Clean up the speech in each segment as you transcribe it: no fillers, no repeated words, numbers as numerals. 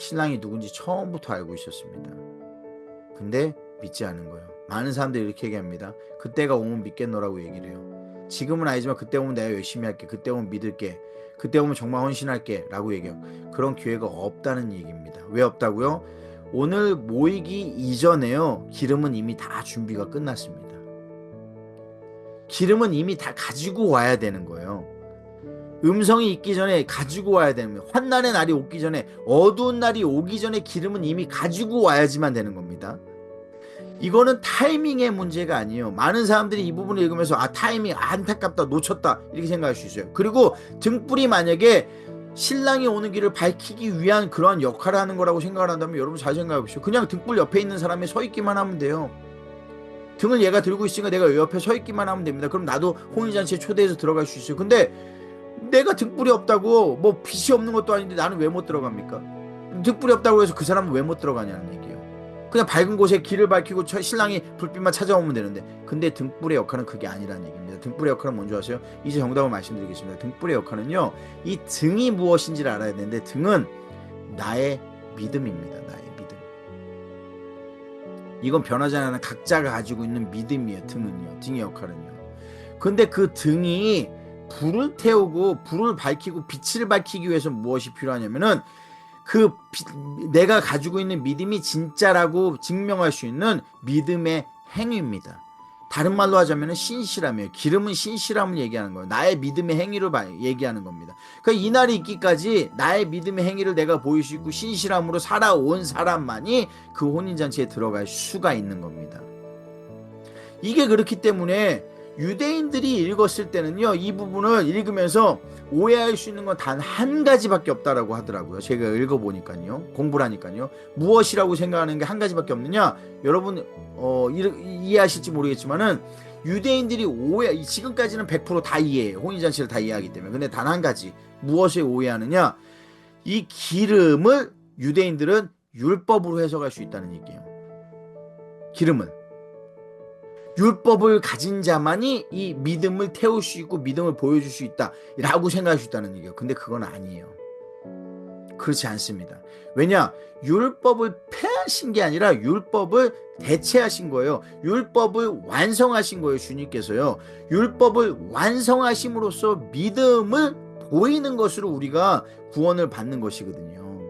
신랑이 누군지 처음부터 알고 있었습니다. 근데 믿지 않은 거예요. 많은 사람들이 이렇게 얘기합니다. 그때가 오면 믿겠노라고 얘기를 해요. 지금은 아니지만 그때 오면 내가 열심히 할게. 그때 오면 믿을게. 그때 오면 정말 헌신할게 라고 얘기해요. 그런 기회가 없다는 얘기입니다. 왜 없다고요? 오늘 모이기 이전에요, 기름은 이미 다 준비가 끝났습니다. 기름은 이미 다 가지고 와야 되는 거예요. 음성이 있기 전에 가지고 와야 되는 거예요. 환난의 날이 오기 전에, 어두운 날이 오기 전에 기름은 이미 가지고 와야지만 되는 겁니다. 이거는 타이밍의 문제가 아니에요. 많은 사람들이 이 부분을 읽으면서 타이밍 안타깝다, 놓쳤다 이렇게 생각할 수 있어요. 그리고 등불이 만약에 신랑이 오는 길을 밝히기 위한 그러한 역할을 하는 거라고 생각을 한다면 여러분 잘 생각해 보십시오. 그냥 등불 옆에 있는 사람이 서 있기만 하면 돼요. 등을 얘가 들고 있으니까 내가 옆에 서 있기만 하면 됩니다. 그럼 나도 혼인잔치에 초대해서 들어갈 수 있어요. 근데 내가 등불이 없다고, 뭐 빛이 없는 것도 아닌데 나는 왜 못 들어갑니까? 등불이 없다고 해서 그 사람은 왜 못 들어가냐는 얘기예요. 그냥 밝은 곳에 길을 밝히고 신랑이 불빛만 찾아오면 되는데, 근데 등불의 역할은 그게 아니라는 얘기입니다. 등불의 역할은 뭔지 아세요? 이제 정답을 말씀드리겠습니다. 등불의 역할은요, 이 등이 무엇인지를 알아야 되는데, 등은 나의 믿음입니다. 나의 믿음. 이건 변하지 않는 각자가 가지고 있는 믿음이에요. 등은요, 등의 역할은요. 근데 그 등이 불을 태우고 불을 밝히고 빛을 밝히기 위해서 무엇이 필요하냐면은 내가 가지고 있는 믿음이 진짜라고 증명할 수 있는 믿음의 행위입니다. 다른 말로 하자면 신실함이에요. 기름은 신실함을 얘기하는 거예요. 나의 믿음의 행위를 얘기하는 겁니다. 그러니까 이 날이 있기까지 나의 믿음의 행위를 내가 보일 수 있고 신실함으로 살아온 사람만이 그 혼인잔치에 들어갈 수가 있는 겁니다. 이게 그렇기 때문에 유대인들이 읽었을 때는요, 이 부분을 읽으면서 오해할 수 있는 건 단 한 가지밖에 없다라고 하더라고요. 제가 읽어보니까요, 공부를 하니까요. 무엇이라고 생각하는 게 한 가지밖에 없느냐? 여러분 이해하실지 모르겠지만은, 유대인들이 지금까지는 100% 다 이해해요. 혼인잔치를 다 이해하기 때문에. 근데 단 한 가지, 무엇에 오해하느냐? 이 기름을 유대인들은 율법으로 해석할 수 있다는 얘기예요. 기름은 율법을 가진 자만이 이 믿음을 태울 수 있고 믿음을 보여줄 수 있다라고 생각할 수 있다는 얘기예요. 근데 그건 아니에요. 그렇지 않습니다. 왜냐? 율법을 폐하신 게 아니라 율법을 대체하신 거예요. 율법을 완성하신 거예요. 주님께서요. 율법을 완성하심으로써 믿음을 보이는 것으로 우리가 구원을 받는 것이거든요.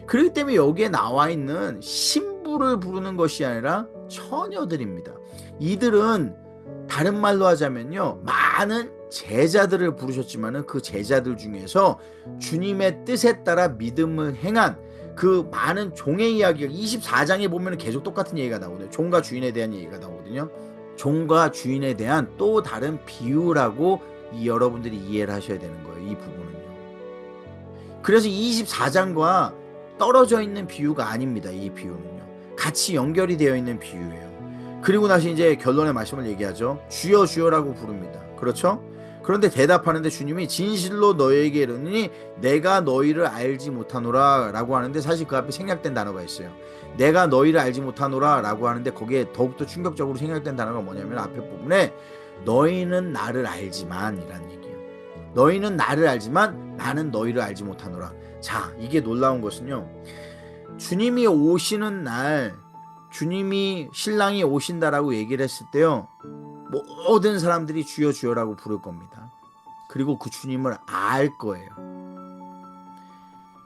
그렇기 때문에 여기에 나와 있는 신부를 부르는 것이 아니라 처녀들입니다. 이들은 다른 말로 하자면요, 많은 제자들을 부르셨지만은 그 제자들 중에서 주님의 뜻에 따라 믿음을 행한 그 많은 종의 이야기가 24장에 보면 계속 똑같은 얘기가 나오거든요. 종과 주인에 대한 얘기가 나오거든요. 종과 주인에 대한 또 다른 비유라고 여러분들이 이해를 하셔야 되는 거예요. 이 부분은요. 그래서 24장과 떨어져 있는 비유가 아닙니다. 이 비유는요, 같이 연결이 되어 있는 비유예요. 그리고 나서 이제 결론의 말씀을 얘기하죠. 주여 주여라고 부릅니다. 그렇죠? 그런데 대답하는데 주님이 진실로 너희에게 이르노니 내가 너희를 알지 못하노라 라고 하는데, 사실 그 앞에 생략된 단어가 있어요. 내가 너희를 알지 못하노라 라고 하는데 거기에 더욱더 충격적으로 생략된 단어가 뭐냐면, 앞에 부분에 너희는 나를 알지만 이라는 얘기예요. 너희는 나를 알지만 나는 너희를 알지 못하노라. 자, 이게 놀라운 것은요, 주님이 오시는 날, 주님이 신랑이 오신다라고 얘기를 했을 때요, 모든 사람들이 주여 주여라고 부를 겁니다. 그리고 그 주님을 알 거예요.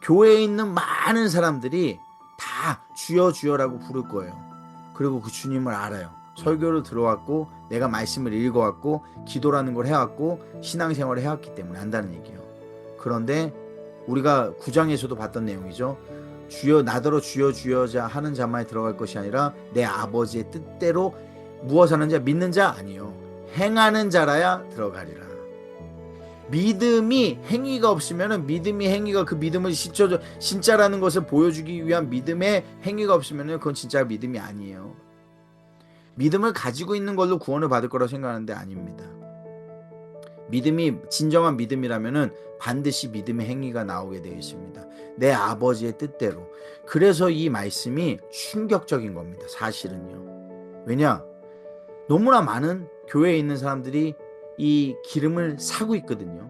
교회에 있는 많은 사람들이 다 주여 주여라고 부를 거예요. 그리고 그 주님을 알아요. 설교를 들어왔고 내가 말씀을 읽어왔고 기도라는 걸 해왔고 신앙생활을 해왔기 때문에 안다는 얘기예요. 그런데 우리가 9장에서도 봤던 내용이죠. 주여 나더러 주여 주여 하는 자만이 들어갈 것이 아니라 내 아버지의 뜻대로 무엇 하는 자, 믿는 자 아니요, 행하는 자라야 들어가리라. 믿음이 행위가 없으면, 믿음이 행위가 그 믿음을 진짜라는 것을 보여주기 위한 믿음의 행위가 없으면 그건 진짜 믿음이 아니에요. 믿음을 가지고 있는 걸로 구원을 받을 거라고 생각하는데 아닙니다. 믿음이 진정한 믿음이라면 반드시 믿음의 행위가 나오게 되어 있습니다. 내 아버지의 뜻대로. 그래서 이 말씀이 충격적인 겁니다. 사실은요. 왜냐? 너무나 많은 교회에 있는 사람들이 이 기름을 사고 있거든요.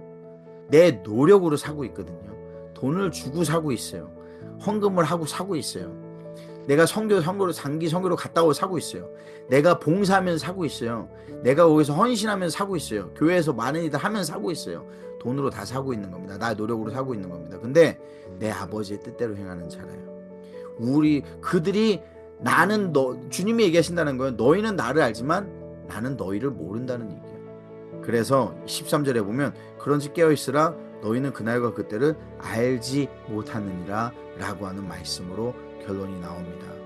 내 노력으로 사고 있거든요. 돈을 주고 사고 있어요. 헌금을 하고 사고 있어요. 내가 선교로 장기 선교로 갔다 오고 사고 있어요. 내가 봉사하면서 사고 있어요. 내가 거기서 헌신하면서 사고 있어요. 교회에서 많은 일을 하면서 사고 있어요. 돈으로 다 사고 있는 겁니다. 나의 노력으로 사고 있는 겁니다. 근데 내 아버지의 뜻대로 행하는 자라요. 그들이 나는 주님이 얘기하신다는 거예요. 너희는 나를 알지만 나는 너희를 모른다는 얘기예요. 그래서 13절에 보면 그런즉 깨어있으라 너희는 그날과 그때를 알지 못하느니라 라고 하는 말씀으로 결론이 나옵니다.